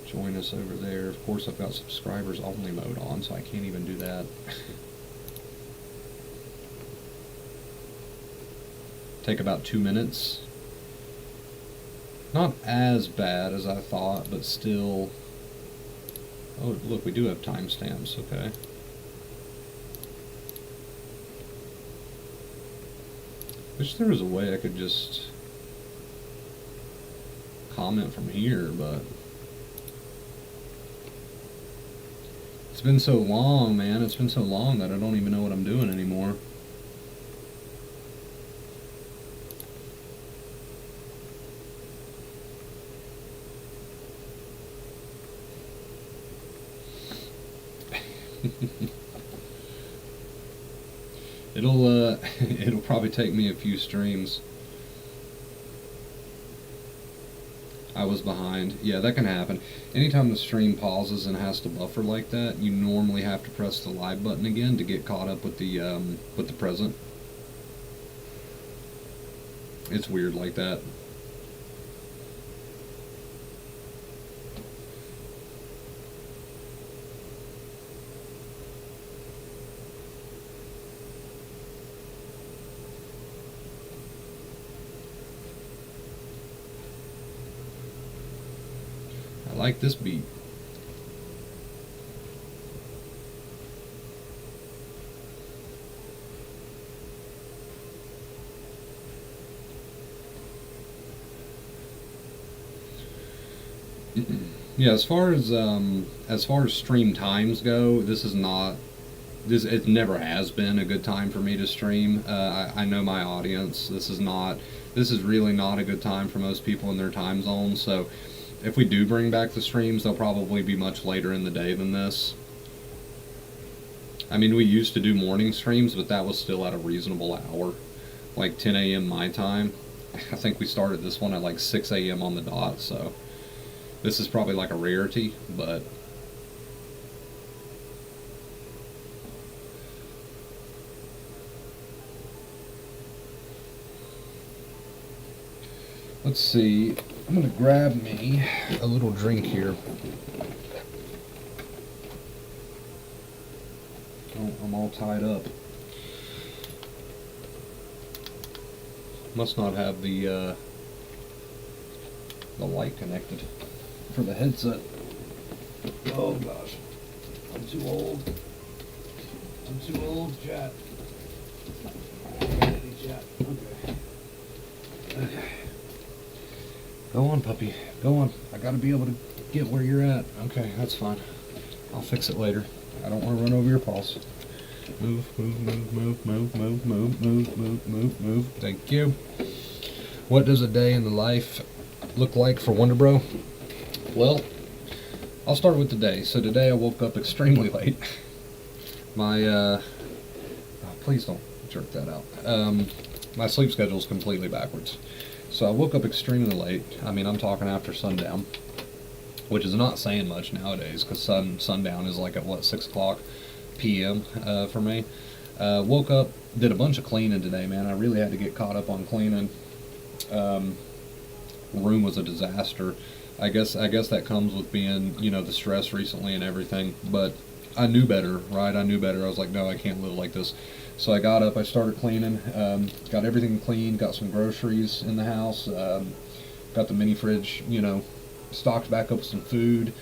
join us over there. Of course, I've got subscribers only mode on, so I can't even do that. Take about 2 minutes. Not as bad as I thought, but still. Oh, look, we do have timestamps, okay. Wish there was a way I could just comment from here, but it's been so long, man. It's been so long that I don't even know what I'm doing anymore. It'll probably take me a few streams. I was behind. Yeah, that can happen. Anytime the stream pauses and has to buffer like that, you normally have to press the live button again to get caught up with the present. It's weird like that. I like this beat. Yeah, as far as stream times go, this is not this it never has been a good time for me to stream. I know my audience. This is really not a good time for most people in their time zone. So if we do bring back the streams, they'll probably be much later in the day than this. I mean, we used to do morning streams, but that was still at a reasonable hour, like 10 a.m. my time. I think we started this one at like 6 a.m. on the dot, so this is probably like a rarity, but let's see. I'm gonna grab me a little drink here. Oh, I'm all tied up. Must not have the light connected for the headset. Oh gosh, I'm too old. I'm too old, chat. Chat. Okay. Go on, puppy. Go on. I gotta be able to get where you're at. Okay, that's fine. I'll fix it later. I don't want to run over your paws. Move, move, move, move, move, move, move, move, move, move, move. Thank you. What does a day in the life look like for Wonder Bro? Well, I'll start with today. So today I woke up extremely late. My, oh, please don't jerk that out. My sleep schedule is completely backwards. So I woke up extremely late. I mean, I'm talking after sundown, which is not saying much nowadays because sundown is like at what, 6 o'clock p.m. For me. Woke up, did a bunch of cleaning today, man. I really had to get caught up on cleaning. Room was a disaster. I guess that comes with being, the stress recently and everything. But I knew better, right? I knew better. I was like, no, I can't live like this. So I got up, I started cleaning, got everything clean, got some groceries in the house, got the mini fridge, stocked back up with some food,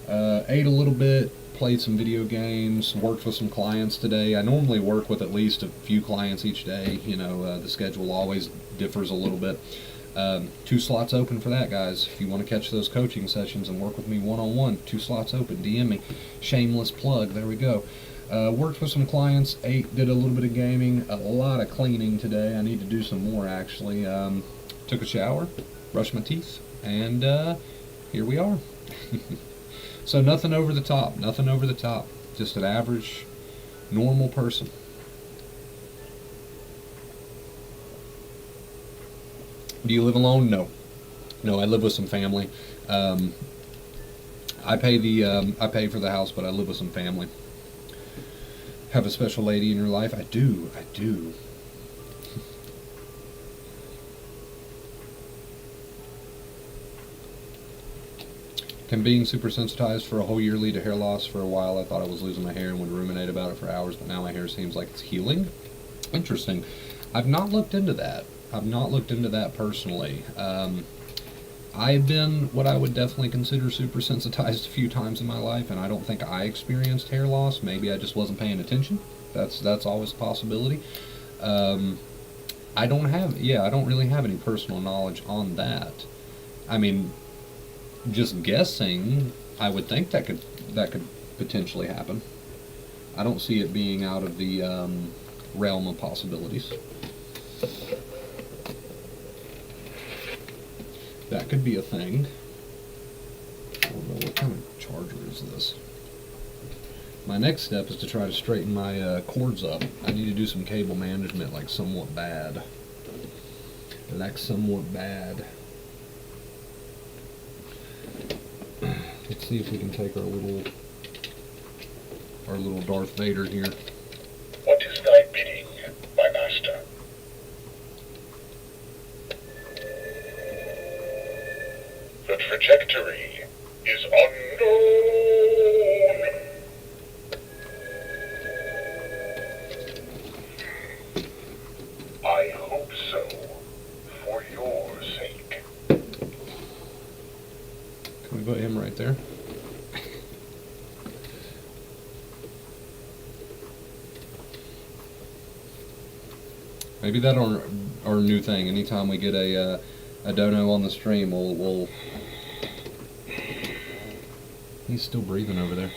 ate a little bit, played some video games, worked with some clients today. I normally work with at least a few clients each day. The schedule always differs a little bit. 2 slots open for that, guys. If you want to catch those coaching sessions and work with me one-on-one, 2 slots open. DM me. Shameless plug. There we go. Worked with some clients, did a little bit of gaming, a lot of cleaning today. I need to do some more, actually. Took a shower, brushed my teeth, and here we are. So nothing over the top, just an average, normal person. Do you live alone? No, I live with some family. I pay for the house, but I live with some family. Have a special lady in your life? I do. Can being super sensitized for a whole year lead to hair loss? For a while I thought I was losing my hair and would ruminate about it for hours, but now my hair seems like it's healing. Interesting. I've not looked into that. Personally. I've been what I would definitely consider super sensitized a few times in my life, and I don't think I experienced hair loss. Maybe I just wasn't paying attention. That's always a possibility. I don't really have any personal knowledge on that. I mean, just guessing, I would think that could potentially happen. I don't see it being out of the realm of possibilities. That could be a thing. I don't know, what kind of charger is this? My next step is to try to straighten my cords up. I need to do some cable management, somewhat bad. Let's see if we can take our little Darth Vader here. What is thy bidding, my master? The trajectory is unknown. I hope so, for your sake. Can we put him right there? Maybe that's our new thing. Anytime we get a dono on the stream, we'll... He's still breathing over there.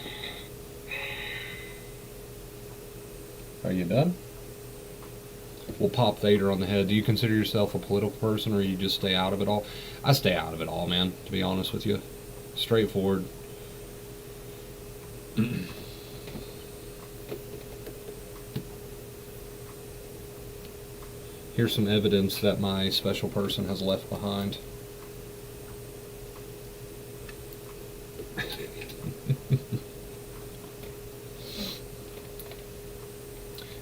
Are you done? We'll pop Vader on the head. Do you consider yourself a political person, or you just stay out of it all? I stay out of it all, man, to be honest with you. Straightforward. Here's some evidence that my special person has left behind.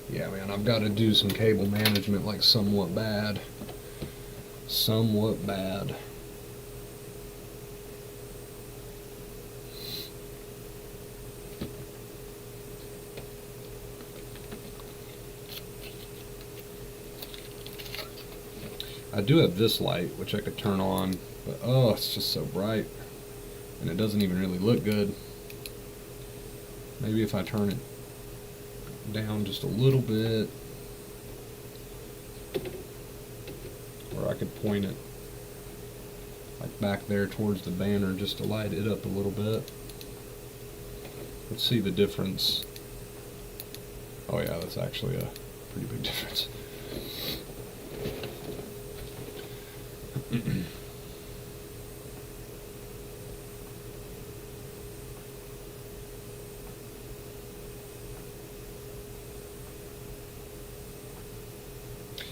Yeah, man, I've got to do some cable management, somewhat bad. Somewhat bad. I do have this light, which I could turn on, but oh, it's just so bright, and it doesn't even really look good. Maybe if I turn it down just a little bit, or I could point it back there towards the banner just to light it up a little bit. Let's see the difference. Oh yeah, that's actually a pretty big difference.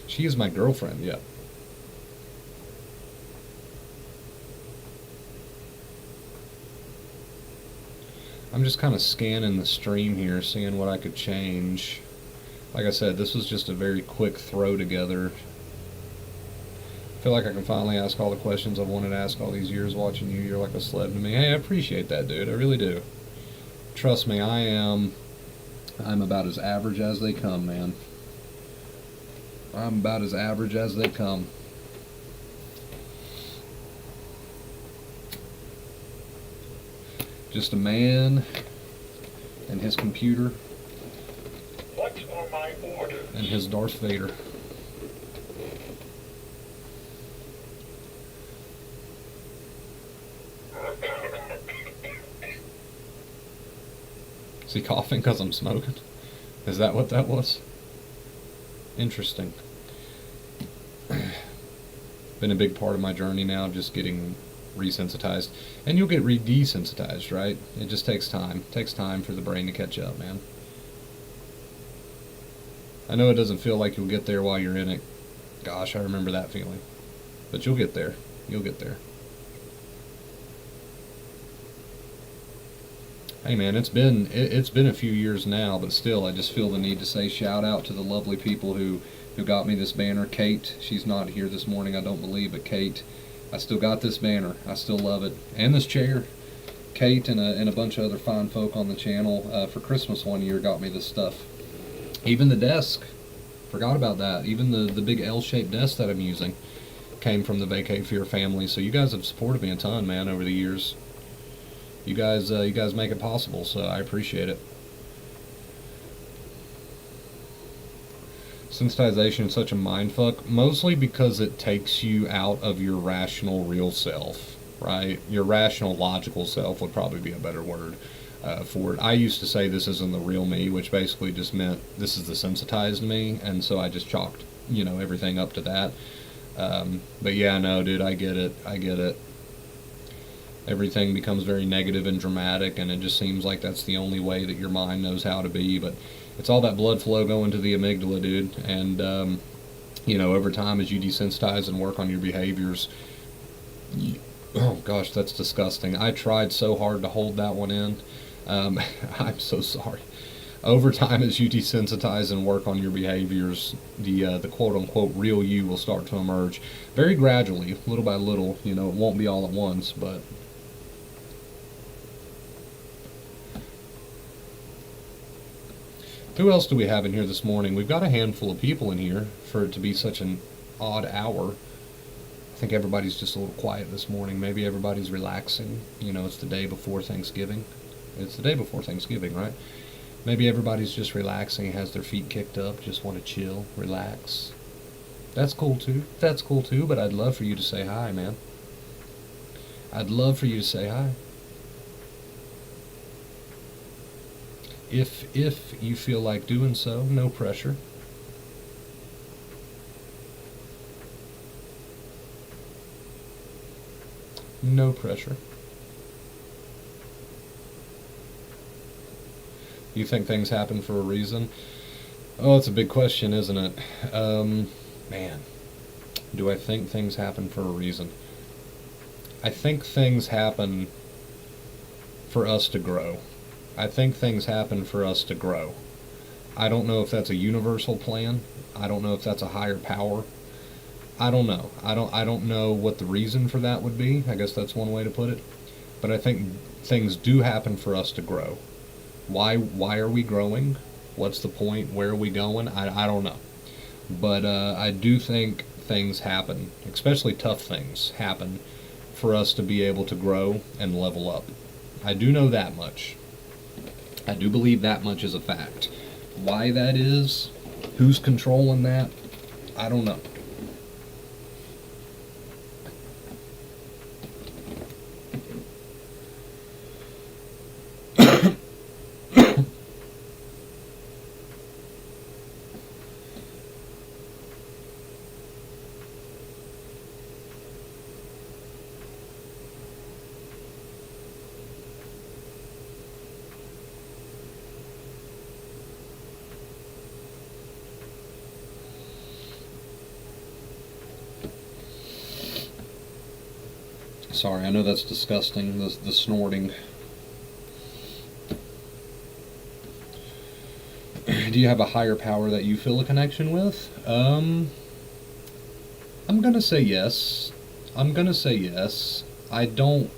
She is my girlfriend, yeah. I'm just kind of scanning the stream here, seeing what I could change. Like I said, this was just a very quick throw together. I feel like I can finally ask all the questions I've wanted to ask all these years watching you. You're like a celeb to me. Hey, I appreciate that, dude. I really do. Trust me, I'm about as average as they come, man. I'm about as average as they come. Just a man and his computer What are my orders? and his Darth Vader. Is he coughing because I'm smoking? Is that what that was? Interesting. Been a big part of my journey now, just getting resensitized. And you'll get desensitized, right? It just takes time. It takes time for the brain to catch up, man. I know it doesn't feel like you'll get there while you're in it. Gosh, I remember that feeling. But you'll get there. You'll get there. Hey man, it's been a few years now, but still, I just feel the need to say shout out to the lovely people who got me this banner. Kate, she's not here this morning, I don't believe, but Kate, I still got this banner. I still love it, and this chair. Kate and a bunch of other fine folk on the channel for Christmas one year got me this stuff. Even the desk, forgot about that. Even the big L-shaped desk that I'm using came from the Vacate Fear family. So you guys have supported me a ton, man, over the years. You guys make it possible, so I appreciate it. Sensitization is such a mindfuck, mostly because it takes you out of your rational, real self, right? Your rational, logical self would probably be a better word for it. I used to say this isn't the real me, which basically just meant this is the sensitized me, and so I just chalked, everything up to that. But yeah, no, dude, I get it. Everything becomes very negative and dramatic, and it just seems like that's the only way that your mind knows how to be. But it's all that blood flow going to the amygdala, dude. And, over time, as you desensitize and work on your behaviors, oh gosh, that's disgusting. I tried so hard to hold that one in. I'm so sorry. Over time, as you desensitize and work on your behaviors, the quote-unquote real you will start to emerge very gradually, little by little. It won't be all at once, but... Who else do we have in here this morning? We've got a handful of people in here for it to be such an odd hour. I think everybody's just a little quiet this morning. Maybe everybody's relaxing. It's the day before Thanksgiving. It's the day before Thanksgiving, right? Maybe everybody's just relaxing, has their feet kicked up, just want to chill, relax. That's cool too. That's cool too, but I'd love for you to say hi, man. I'd love for you to say hi. If you feel like doing so, no pressure. No pressure. You think things happen for a reason? Oh, it's a big question, isn't it? Man, do I think things happen for a reason? I think things happen for us to grow. I think things happen for us to grow. I don't know if that's a universal plan. I don't know if that's a higher power. I don't know. I don't know what the reason for that would be. I guess that's one way to put it. But I think things do happen for us to grow. Why are we growing? What's the point? Where are we going? I don't know. But I do think things happen, especially tough things happen, for us to be able to grow and level up. I do know that much. I do believe that much is a fact. Why that is, who's controlling that, I don't know. Sorry, I know that's disgusting, the snorting. Do you have a higher power that you feel a connection with? I'm gonna say yes. I'm gonna say yes. I don't,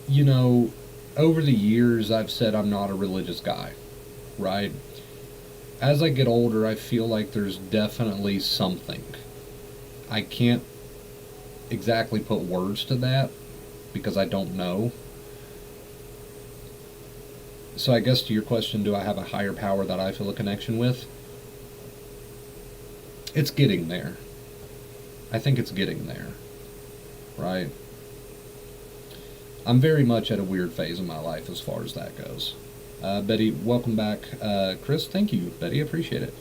you know, over the years I've said I'm not a religious guy, right? As I get older, I feel like there's definitely something. I can't exactly put words to that because I don't know. So I guess to your question, do I have a higher power that I feel a connection with? It's getting there. I think it's getting there, right? I'm very much at a weird phase in my life as far as that goes. Betty, welcome back. Chris, thank you, Betty. Appreciate it.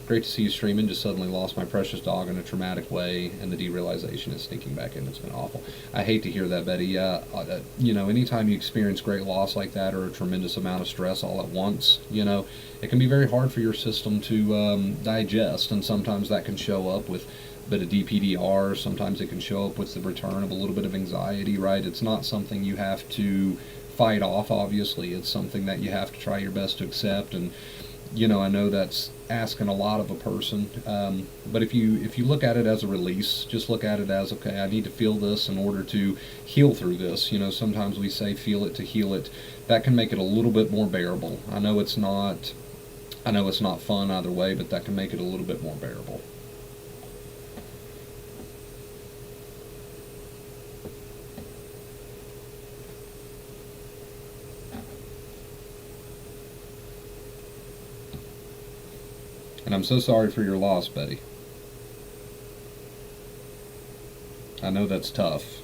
Great to see you streaming. Just suddenly lost my precious dog in a traumatic way, and the derealization is sneaking back in. It's been awful. I hate to hear that, Betty. Anytime you experience great loss like that or a tremendous amount of stress all at once, it can be very hard for your system to digest, and sometimes that can show up with a bit of DPDR. Sometimes it can show up with the return of a little bit of anxiety, right? It's not something you have to fight off, obviously. It's something that you have to try your best to accept, and I know that's asking a lot of a person, but if you look at it as a release, just look at it as, okay, I need to feel this in order to heal through this. Sometimes we say feel it to heal it. That can make it a little bit more bearable. I know it's not fun either way, but that can make it a little bit more bearable. And I'm so sorry for your loss, Betty. I know that's tough.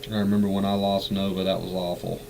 I remember when I lost Nova, that was awful.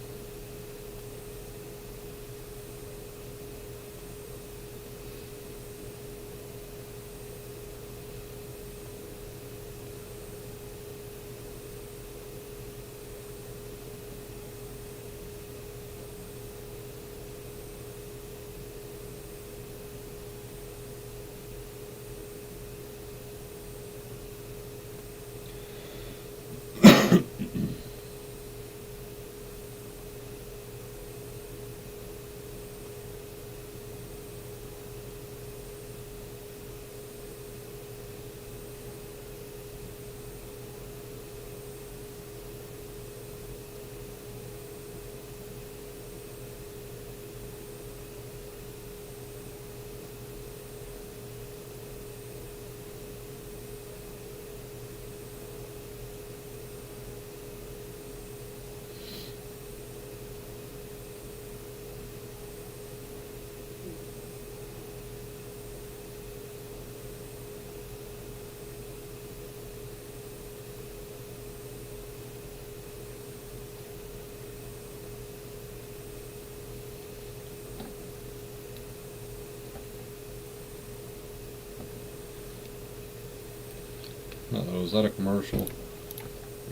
Uh-oh, is that a commercial?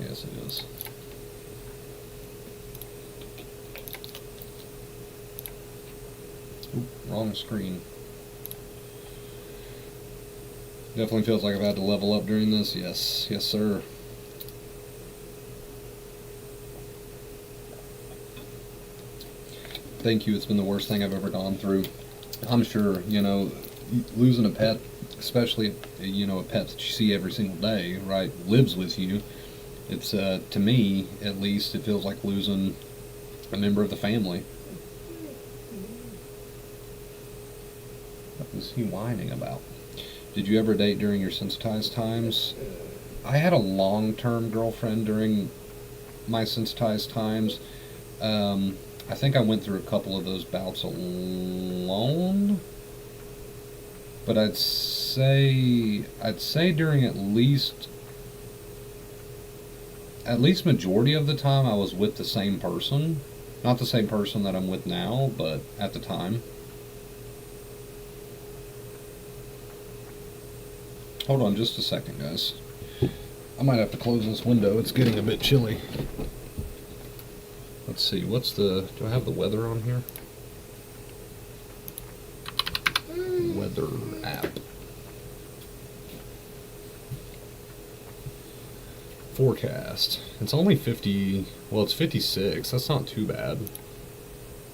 Yes, it is. Oop, wrong screen. Definitely feels like I've had to level up during this. Yes, yes, sir. Thank you. It's been the worst thing I've ever gone through. I'm sure, losing a pet, especially, a pet that you see every single day, right, lives with you. It's, to me, at least, it feels like losing a member of the family. What was he whining about? Did you ever date during your sensitized times? I had a long-term girlfriend during my sensitized times. I think I went through a couple of those bouts alone. But I'd say during at least majority of the time I was with the same person. Not the same person that I'm with now, but at the time. Hold on just a second, guys. I might have to close this window. It's getting a bit chilly. Let's see, do I have the weather on here? Weather app. Forecast. It's only 50, well, it's 56. That's not too bad.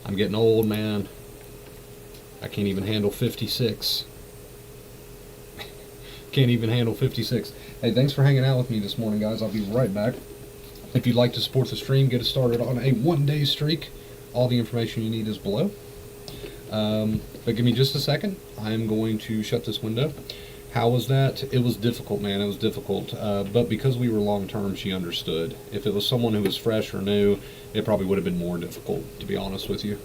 I'm getting old, man. I can't even handle 56. Can't even handle 56. Hey, thanks for hanging out with me this morning, guys. I'll be right back. If you'd like to support the stream, get us started on a one-day streak. All the information you need is below. But give me just a second. I'm going to shut this window. How was that? It was difficult, man. It was difficult. But because we were long-term, she understood. If it was someone who was fresh or new, it probably would have been more difficult, to be honest with you.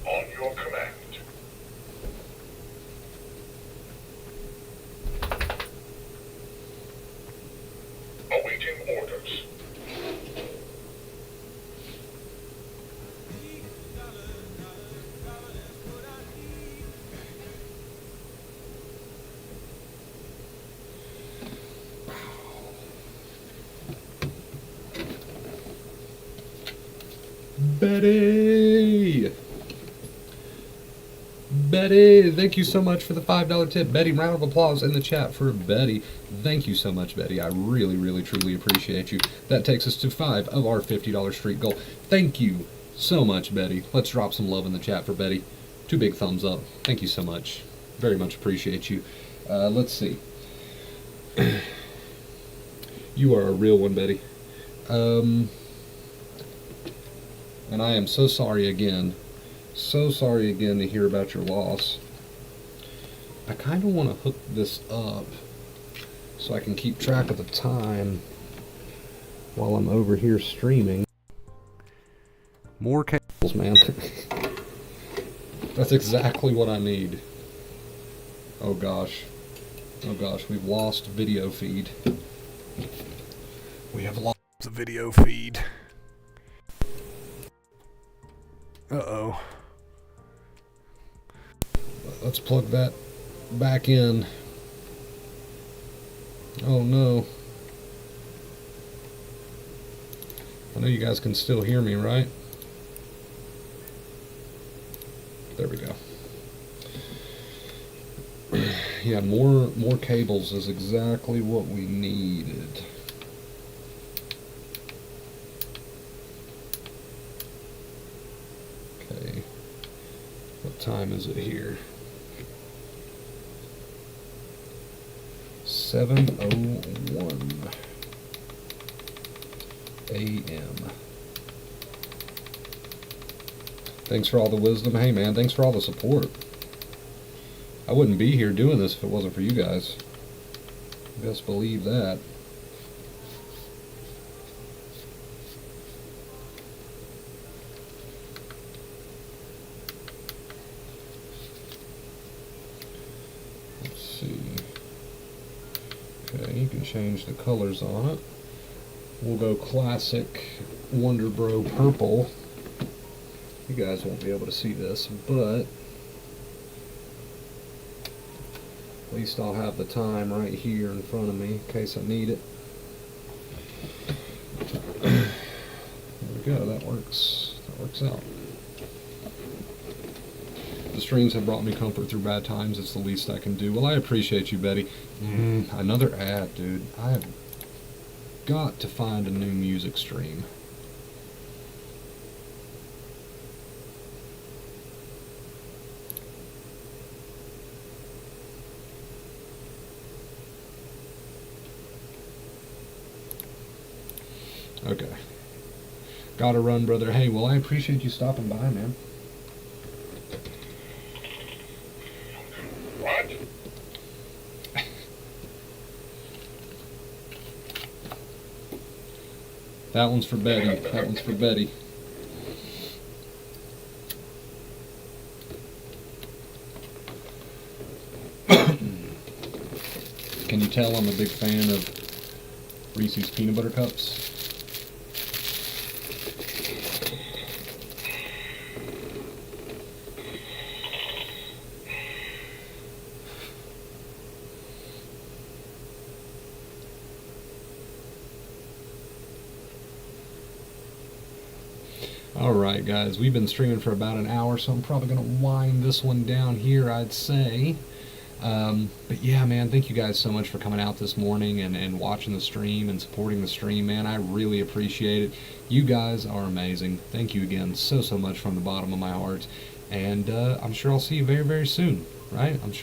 On your command. Awaiting orders. Betty! Betty, thank you so much for the $5 tip. Betty, round of applause in the chat for Betty. Thank you so much, Betty. I really, really, truly appreciate you. That takes us to 5 of our $50 streak goal. Thank you so much, Betty. Let's drop some love in the chat for Betty. 2 big thumbs up. Thank you so much. Very much appreciate you. Let's see. You are a real one, Betty. And I am so sorry again. So sorry again to hear about your loss. I kind of want to hook this up so I can keep track of the time while I'm over here streaming. More cables, man. That's exactly what I need. Oh gosh. Oh gosh, we've lost video feed. We have lost the video feed. Uh-oh. Let's plug that back in. Oh no. I know you guys can still hear me, right? There we go. Yeah, more cables is exactly what we needed. Okay. What time is it here? 7:01 a.m. Thanks for all the wisdom. Hey man, thanks for all the support. I wouldn't be here doing this if it wasn't for you guys. Best believe that. Let's see. Okay, you can change the colors on it. We'll go classic Wonder Bro purple. You guys won't be able to see this, but at least I'll have the time right here in front of me in case I need it. There we go, that works out. The streams have brought me comfort through bad times. It's the least I can do. Well, I appreciate you, Betty. Another ad, dude. I have got to find a new music stream. Okay. Gotta run, brother. Hey, well, I appreciate you stopping by, man. What? That one's for Betty. That one's for Betty. Can you tell I'm a big fan of Reese's Peanut Butter Cups? Alright, guys, we've been streaming for about an hour, so I'm probably going to wind this one down here, I'd say. But yeah, man, thank you guys so much for coming out this morning and watching the stream and supporting the stream, man. I really appreciate it. You guys are amazing. Thank you again so much from the bottom of my heart. And I'm sure I'll see you very, very soon, right? I'm sure.